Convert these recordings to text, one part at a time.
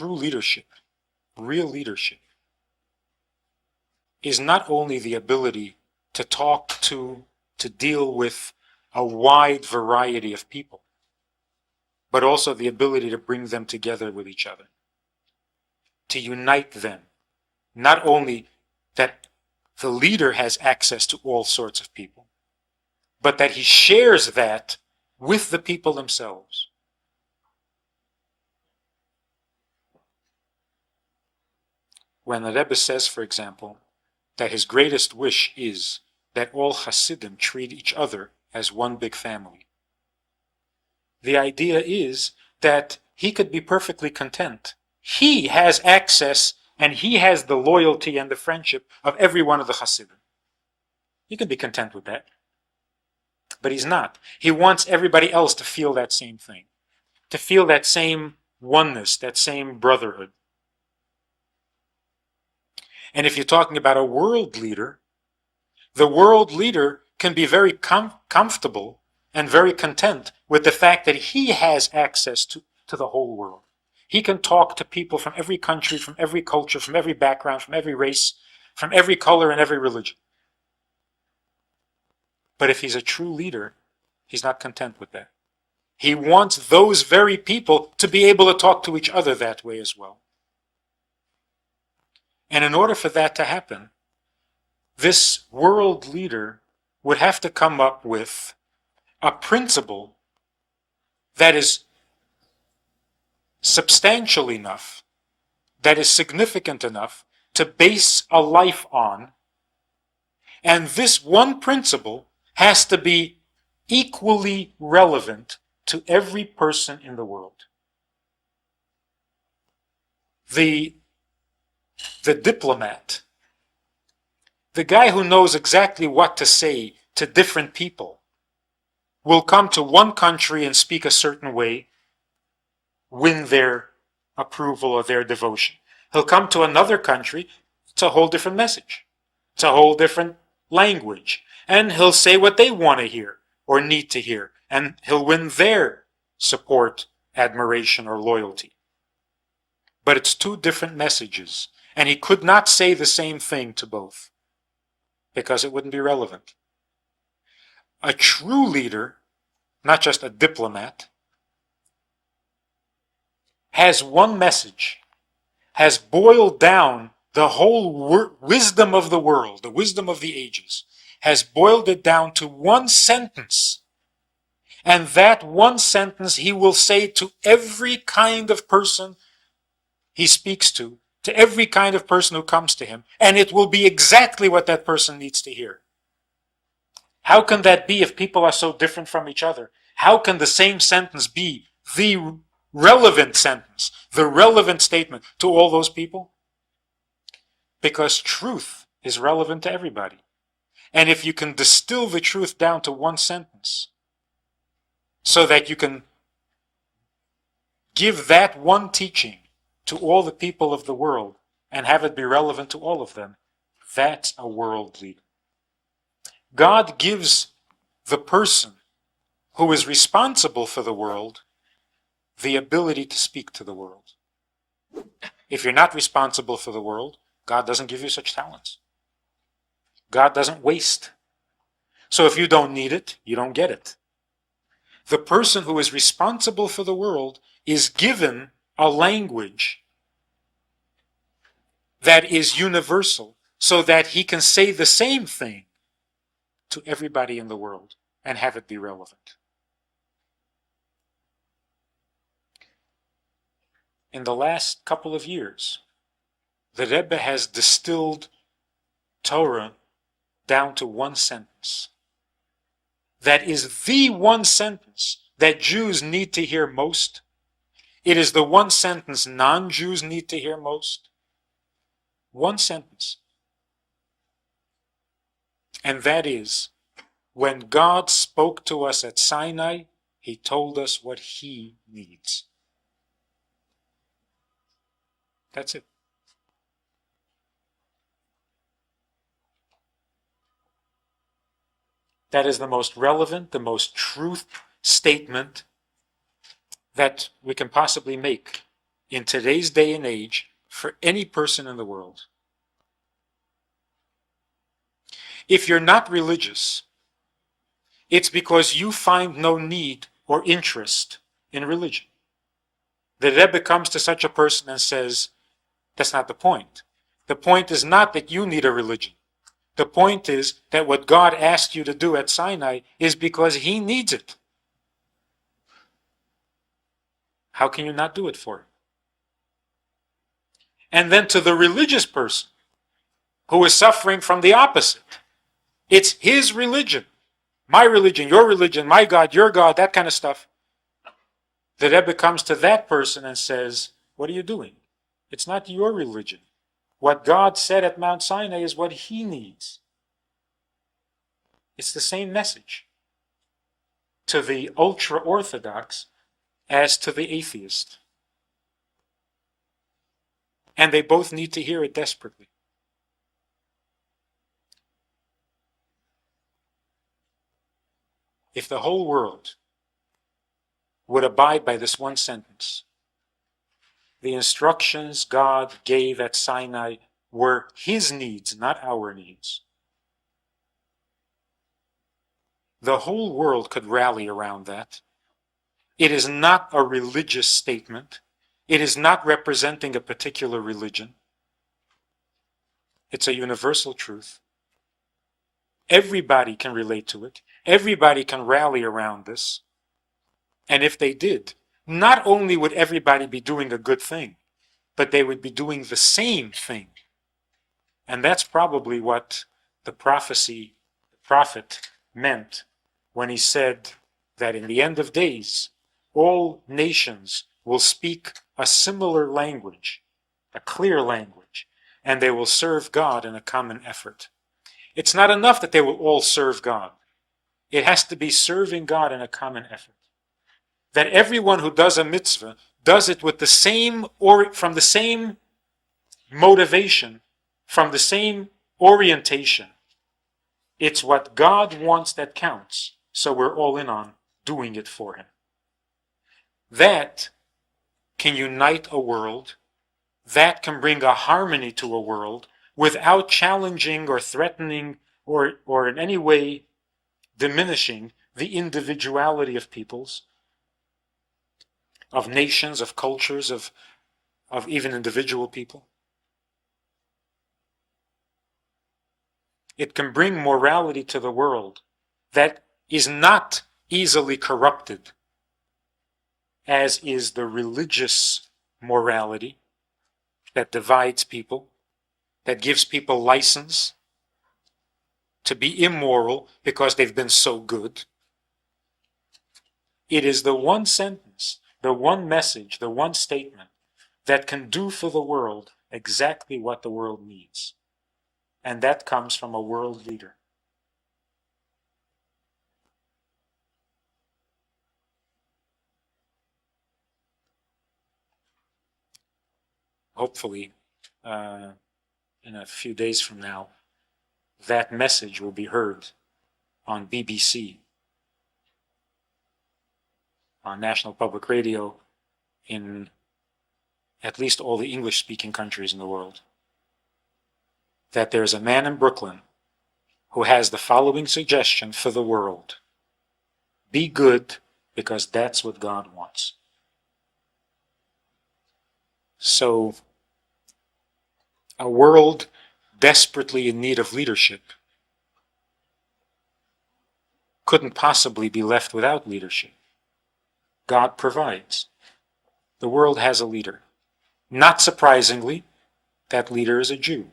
true leadership, real leadership, is not only the ability to talk to deal with a wide variety of people, but also the ability to bring them together with each other, to unite them. Not only that the leader has access to all sorts of people, but that he shares that with the people themselves. When the Rebbe says, for example, that his greatest wish is that all Hasidim treat each other as one big family, the idea is that he could be perfectly content. He has access and he has the loyalty and the friendship of every one of the Hasidim. He could be content with that. But he's not. He wants everybody else to feel that same thing, to feel that same oneness, that same brotherhood. And if you're talking about a world leader, the world leader can be very comfortable and very content with the fact that he has access to the whole world. He can talk to people from every country, from every culture, from every background, from every race, from every color and every religion. But if he's a true leader, he's not content with that. He wants those very people to be able to talk to each other that way as well. And in order for that to happen, this world leader would have to come up with a principle that is substantial enough, that is significant enough to base a life on. And this one principle has to be equally relevant to every person in the world. The diplomat, the guy who knows exactly what to say to different people, will come to one country and speak a certain way, win their approval or their devotion. He'll come to another country, it's a whole different message. It's a whole different language. And he'll say what they want to hear or need to hear. And he'll win their support, admiration, or loyalty. But it's two different messages. And he could not say the same thing to both, because it wouldn't be relevant. A true leader, not just a diplomat, has one message, has boiled down the whole wisdom of the world, the wisdom of the ages, has boiled it down to one sentence. And that one sentence he will say to every kind of person he speaks to every kind of person who comes to him, and it will be exactly what that person needs to hear. How can that be if people are so different from each other? How can the same sentence be the relevant sentence, the relevant statement to all those people? Because truth is relevant to everybody. And if you can distill the truth down to one sentence, so that you can give that one teaching to all the people of the world and have it be relevant to all of them, that's a world leader. God gives the person who is responsible for the world the ability to speak to the world. If you're not responsible for the world, God doesn't give you such talents. God doesn't waste. So if you don't need it, you don't get it. The person who is responsible for the world is given a language that is universal, so that he can say the same thing to everybody in the world and have it be relevant. In the last couple of years, the Rebbe has distilled Torah down to one sentence. That is the one sentence that Jews need to hear most. It is the one sentence non-Jews need to hear most. One sentence. And that is, when God spoke to us at Sinai, he told us what he needs. That's it. That is the most relevant, the most truth statement that we can possibly make in today's day and age for any person in the world. If you're not religious, it's because you find no need or interest in religion. The Rebbe comes to such a person and says, that's not the point. The point is not that you need a religion. The point is that what God asked you to do at Sinai is because He needs it. How can you not do it for Him? And then to the religious person who is suffering from the opposite, it's his religion, my religion, your religion, my God, your God, that kind of stuff. The Rebbe comes to that person and says, what are you doing? It's not your religion. What God said at Mount Sinai is what He needs. It's the same message to the ultra-Orthodox as to the atheist. And they both need to hear it desperately. If the whole world would abide by this one sentence, the instructions God gave at Sinai were His needs, not our needs. The whole world could rally around that. It is not a religious statement. It is not representing a particular religion. It's a universal truth. Everybody can relate to it. Everybody can rally around this. And if they did, not only would everybody be doing a good thing, but they would be doing the same thing. And that's probably what the prophet meant when he said that in the end of days, all nations will speak a similar language, a clear language, and they will serve God in a common effort. It's not enough that they will all serve God. It has to be serving God in a common effort. That everyone who does a mitzvah does it with the same, or from the same motivation, from the same orientation. It's what God wants that counts, so we're all in on doing it for Him. That can unite a world, that can bring a harmony to a world without challenging or threatening or in any way diminishing the individuality of peoples, of nations, of cultures, of even individual people. It can bring morality to the world that is not easily corrupted, as is the religious morality that divides people, that gives people license to be immoral because they've been so good. It is the one sentence, the one message, the one statement that can do for the world exactly what the world needs. And that comes from a world leader. Hopefully, in a few days from now, that message will be heard on BBC, on National Public Radio, in at least all the English-speaking countries in the world. That there's a man in Brooklyn who has the following suggestion for the world. Be good, because that's what God wants. So, a world desperately in need of leadership couldn't possibly be left without leadership. God provides. The world has a leader. Not surprisingly, that leader is a Jew.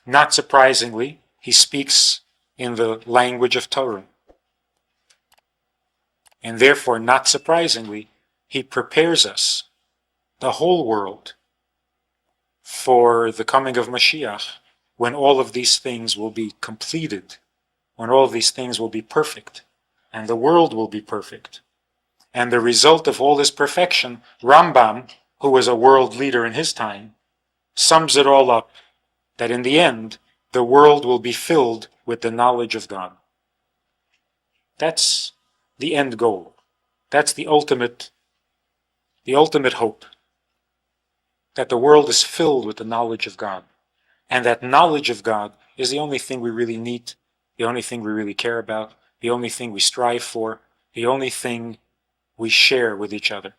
Not surprisingly, he speaks in the language of Torah. And therefore, not surprisingly, he prepares us, the whole world, for the coming of Mashiach, when all of these things will be completed, when all of these things will be perfect, and the world will be perfect. And the result of all this perfection, Rambam, who was a world leader in his time, sums it all up, that in the end, the world will be filled with the knowledge of God. That's the end goal. That's the ultimate hope. that the world is filled with the knowledge of God, and that knowledge of God is the only thing we really need, the only thing we really care about, the only thing we strive for, the only thing we share with each other.